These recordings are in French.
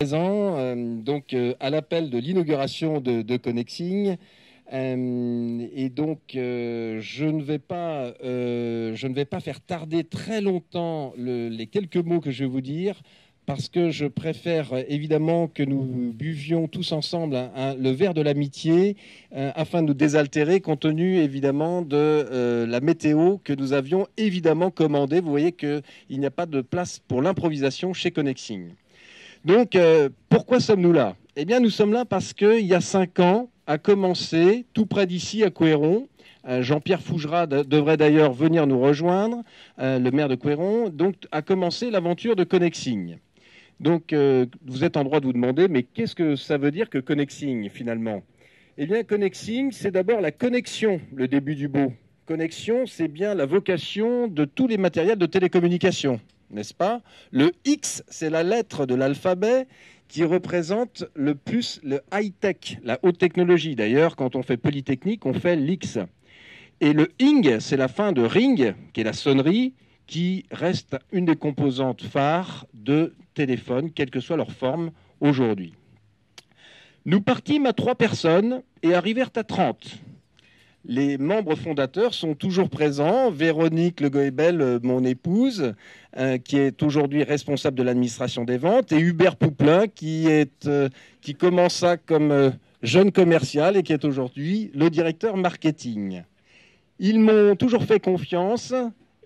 Présent à l'appel de l'inauguration de Connexing. Je ne vais pas faire tarder très longtemps les quelques mots que je vais vous dire, parce que je préfère évidemment que nous buvions tous ensemble le verre de l'amitié afin de nous désaltérer, compte tenu évidemment de la météo que nous avions évidemment commandée. Vous voyez qu'il n'y a pas de place pour l'improvisation chez Connexing. Donc, pourquoi sommes-nous là? Eh bien, nous sommes là parce qu'il y a 5 ans, a commencé, tout près d'ici, à Couëron, Jean-Pierre Fougerat devrait d'ailleurs venir nous rejoindre, le maire de Couëron, donc a commencé l'aventure de Connexing. Donc, vous êtes en droit de vous demander, mais qu'est-ce que ça veut dire que Connexing, finalement? Eh bien, Connexing, c'est d'abord la connexion, le début du mot. Connexion, c'est bien la vocation de tous les matériels de télécommunication, n'est-ce pas? Le X, c'est la lettre de l'alphabet qui représente le plus le high-tech, la haute technologie. D'ailleurs, quand on fait Polytechnique, on fait l'X. Et le ing, c'est la fin de ring, qui est la sonnerie, qui reste une des composantes phares de téléphone, quelle que soit leur forme aujourd'hui. Nous partîmes à 3 personnes et arrivèrent à 30. Les membres fondateurs sont toujours présents. Véronique Le Goébel, mon épouse, qui est aujourd'hui responsable de l'administration des ventes, et Hubert Pouplin, qui commença comme jeune commercial et qui est aujourd'hui le directeur marketing. Ils m'ont toujours fait confiance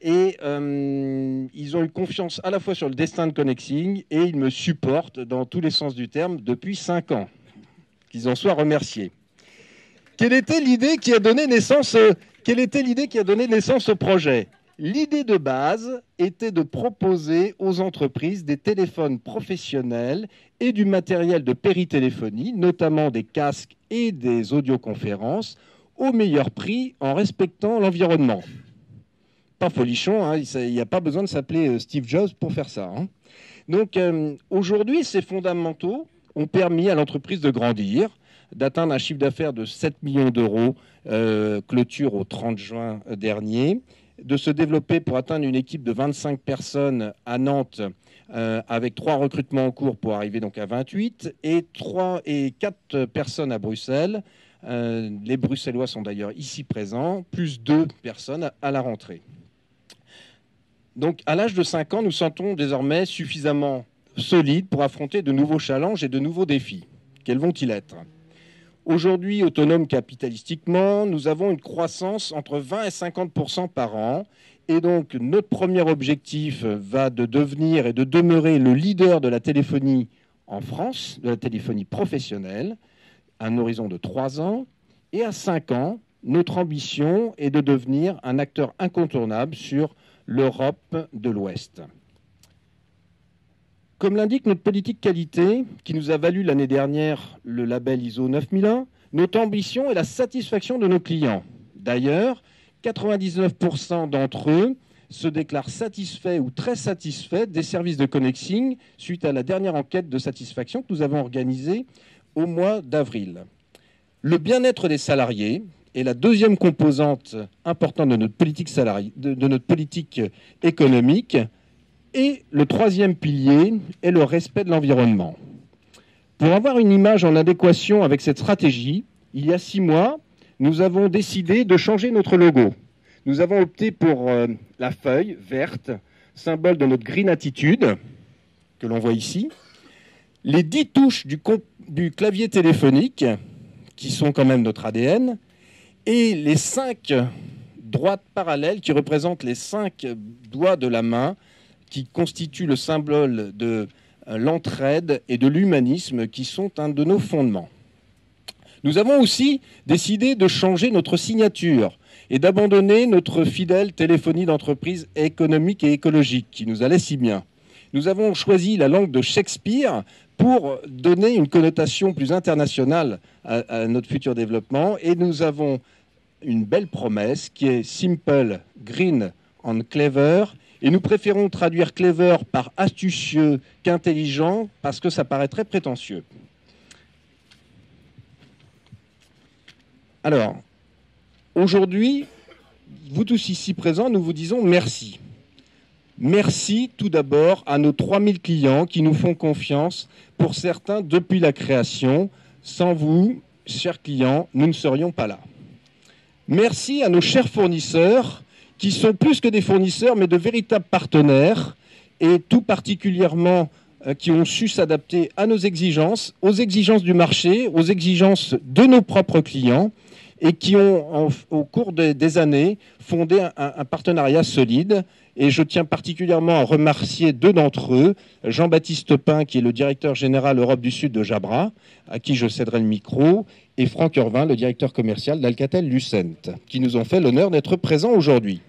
et ils ont eu confiance à la fois sur le destin de Connexing et ils me supportent dans tous les sens du terme depuis 5 ans. Qu'ils en soient remerciés. Quelle était l'idée qui a donné naissance au projet? L'idée de base était de proposer aux entreprises des téléphones professionnels et du matériel de péritéléphonie, notamment des casques et des audioconférences, au meilleur prix en respectant l'environnement. Pas folichon, hein, il n'y a pas besoin de s'appeler Steve Jobs pour faire ça. Hein. Donc aujourd'hui, ces fondamentaux ont permis à l'entreprise de grandir, d'atteindre un chiffre d'affaires de 7 millions d'euros, clôture au 30 juin dernier, de se développer pour atteindre une équipe de 25 personnes à Nantes, avec 3 recrutements en cours pour arriver donc à 28, et 4 personnes à Bruxelles. Les Bruxellois sont d'ailleurs ici présents, plus 2 personnes à la rentrée. Donc à l'âge de 5 ans, nous sentons désormais suffisamment solides pour affronter de nouveaux challenges et de nouveaux défis. Quels vont-ils être? Aujourd'hui, autonome capitalistiquement, nous avons une croissance entre 20 et 50% par an. Et donc, notre premier objectif va de devenir et de demeurer le leader de la téléphonie en France, de la téléphonie professionnelle, à un horizon de 3 ans. Et à 5 ans, notre ambition est de devenir un acteur incontournable sur l'Europe de l'Ouest. Comme l'indique notre politique qualité, qui nous a valu l'année dernière le label ISO 9001, notre ambition est la satisfaction de nos clients. D'ailleurs, 99% d'entre eux se déclarent satisfaits ou très satisfaits des services de Connexing suite à la dernière enquête de satisfaction que nous avons organisée au mois d'avril. Le bien-être des salariés est la deuxième composante importante de notre politique économique. Et le troisième pilier est le respect de l'environnement. Pour avoir une image en adéquation avec cette stratégie, il y a 6 mois, nous avons décidé de changer notre logo. Nous avons opté pour la feuille verte, symbole de notre Green Attitude, que l'on voit ici, les 10 touches du clavier téléphonique, qui sont quand même notre ADN, et les 5 droites parallèles qui représentent les 5 doigts de la main, qui constituent le symbole de l'entraide et de l'humanisme, qui sont un de nos fondements. Nous avons aussi décidé de changer notre signature et d'abandonner notre fidèle téléphonie d'entreprise économique et écologique, qui nous allait si bien. Nous avons choisi la langue de Shakespeare pour donner une connotation plus internationale à notre futur développement, et nous avons une belle promesse qui est « Simple, Green and Clever ». Et nous préférons traduire clever par astucieux qu'intelligent, parce que ça paraît très prétentieux. Alors, aujourd'hui, vous tous ici présents, nous vous disons merci. Merci tout d'abord à nos 3000 clients qui nous font confiance, pour certains depuis la création. Sans vous, chers clients, nous ne serions pas là. Merci à nos chers fournisseurs, qui sont plus que des fournisseurs, mais de véritables partenaires, et tout particulièrement qui ont su s'adapter à nos exigences, aux exigences du marché, aux exigences de nos propres clients, et qui ont, au cours des années, fondé un partenariat solide. Et je tiens particulièrement à remercier deux d'entre eux, Jean-Baptiste Pin, qui est le directeur général Europe du Sud de Jabra, à qui je céderai le micro, et Franck Urvin, le directeur commercial d'Alcatel-Lucent, qui nous ont fait l'honneur d'être présents aujourd'hui.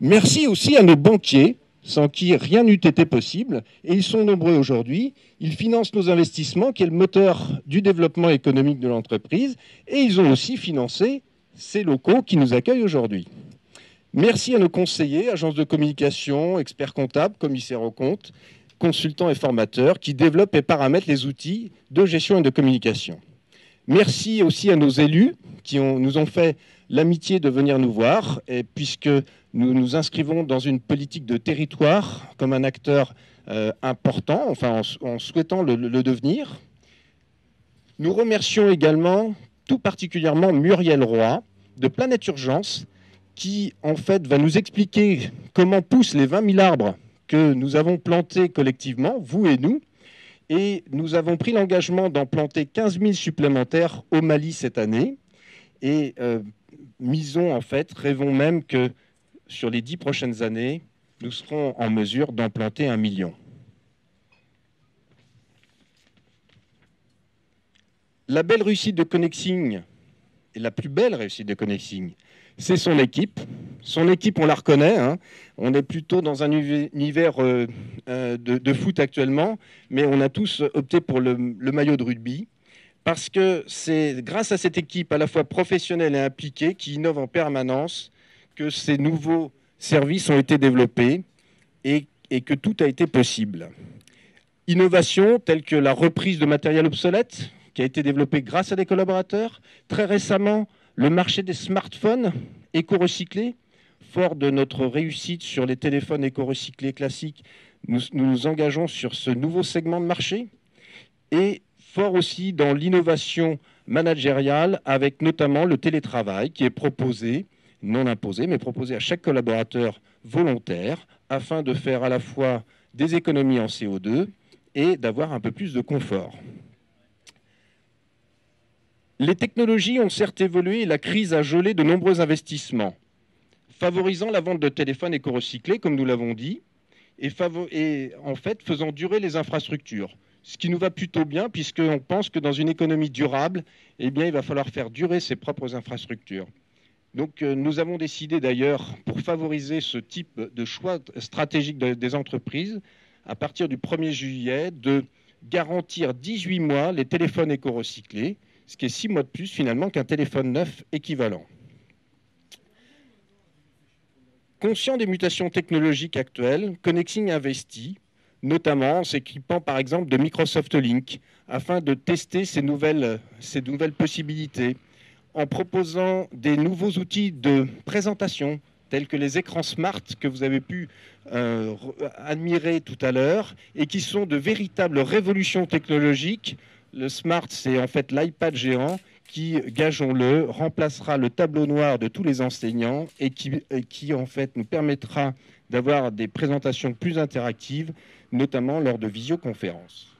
Merci aussi à nos banquiers, sans qui rien n'eût été possible, et ils sont nombreux aujourd'hui. Ils financent nos investissements, qui est le moteur du développement économique de l'entreprise, et ils ont aussi financé ces locaux qui nous accueillent aujourd'hui. Merci à nos conseillers, agences de communication, experts comptables, commissaires aux comptes, consultants et formateurs qui développent et paramètrent les outils de gestion et de communication. Merci aussi à nos élus qui nous ont fait l'amitié de venir nous voir, et puisque nous nous inscrivons dans une politique de territoire comme un acteur important, enfin en souhaitant le devenir. Nous remercions également tout particulièrement Muriel Roy de Planète Urgence, qui en fait va nous expliquer comment poussent les 20 000 arbres que nous avons plantés collectivement, vous et nous. Et nous avons pris l'engagement d'en planter 15 000 supplémentaires au Mali cette année. Et rêvons même que sur les 10 prochaines années, nous serons en mesure d'en planter 1 million. La belle réussite de Connexing, et la plus belle réussite de Connexing, c'est son équipe. Son équipe, on la reconnaît. Hein. On est plutôt dans un univers de foot actuellement, mais on a tous opté pour le maillot de rugby, parce que c'est grâce à cette équipe à la fois professionnelle et impliquée, qui innove en permanence, que ces nouveaux services ont été développés et que tout a été possible. Innovation telle que la reprise de matériel obsolète, qui a été développée grâce à des collaborateurs. Très récemment, le marché des smartphones éco-recyclés, fort de notre réussite sur les téléphones éco-recyclés classiques, nous nous engageons sur ce nouveau segment de marché. Et fort aussi dans l'innovation managériale, avec notamment le télétravail qui est proposé, non imposé, mais proposé à chaque collaborateur volontaire, afin de faire à la fois des économies en CO2 et d'avoir un peu plus de confort. Les technologies ont certes évolué et la crise a gelé de nombreux investissements, favorisant la vente de téléphones éco-recyclés, comme nous l'avons dit, et en fait faisant durer les infrastructures. Ce qui nous va plutôt bien, puisqu'on pense que dans une économie durable, eh bien, il va falloir faire durer ses propres infrastructures. Donc nous avons décidé d'ailleurs, pour favoriser ce type de choix stratégique des entreprises, à partir du 1er juillet, de garantir 18 mois les téléphones éco-recyclés, ce qui est 6 mois de plus finalement qu'un téléphone neuf équivalent. Conscient des mutations technologiques actuelles, Connexing investit, notamment en s'équipant par exemple de Microsoft Link, afin de tester ces nouvelles possibilités, en proposant des nouveaux outils de présentation, tels que les écrans smart que vous avez pu admirer tout à l'heure, et qui sont de véritables révolutions technologiques. Le smart, c'est en fait l'iPad géant qui, gageons-le, remplacera le tableau noir de tous les enseignants et qui en fait nous permettra d'avoir des présentations plus interactives, notamment lors de visioconférences.